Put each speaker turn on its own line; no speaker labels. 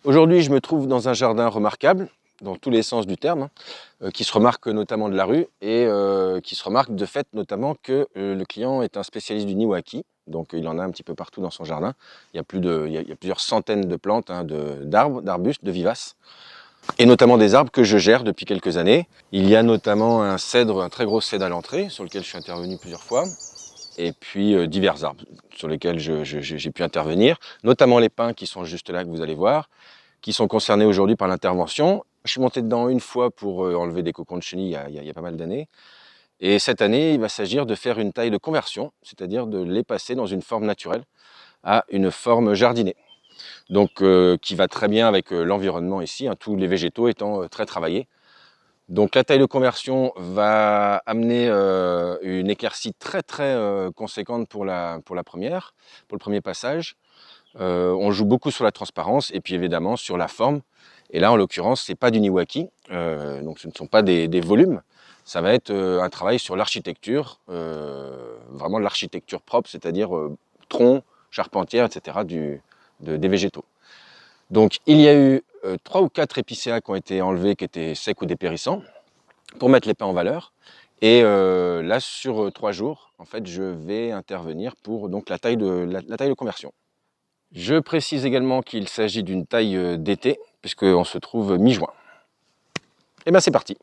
Aujourd'hui, je me trouve dans un jardin remarquable, dans tous les sens du terme, qui se remarque notamment de la rue et qui se remarque de fait notamment que le client est un spécialiste du Niwaki. Donc il en a un petit peu partout dans son jardin. Il y a, il y a plusieurs centaines de plantes, hein, d'arbres, d'arbustes, de vivaces. Et notamment des arbres que je gère depuis quelques années. Il y a notamment un cèdre, un très gros cèdre à l'entrée, sur lequel je suis intervenu plusieurs fois. Et puis divers arbres sur lesquels j'ai pu intervenir, notamment les pins qui sont juste là, que vous allez voir, qui sont concernés aujourd'hui par l'intervention. Je suis monté dedans une fois pour enlever des cocons de chenilles il y a pas mal d'années. Et cette année, il va s'agir de faire une taille de conversion, c'est-à-dire de les passer dans une forme naturelle à une forme jardinée. Donc qui va très bien avec l'environnement ici, hein, tous les végétaux étant très travaillés. Donc la taille de conversion va amener une éclaircie très conséquente pour le premier passage. On joue beaucoup sur la transparence et puis évidemment sur la forme. Et là en l'occurrence c'est pas du Niwaki, donc ce ne sont pas des volumes. Ça va être un travail sur l'architecture, vraiment l'architecture propre, c'est-à-dire tronc, charpentière, etc. des végétaux. Donc il y a eu 3 ou 4 épicéas qui ont été enlevés, qui étaient secs ou dépérissants, pour mettre les pins en valeur. Et là, sur 3 jours, en fait, je vais intervenir pour donc, la taille de conversion. Je précise également qu'il s'agit d'une taille d'été, puisqu'on se trouve mi-juin. Et bien c'est parti.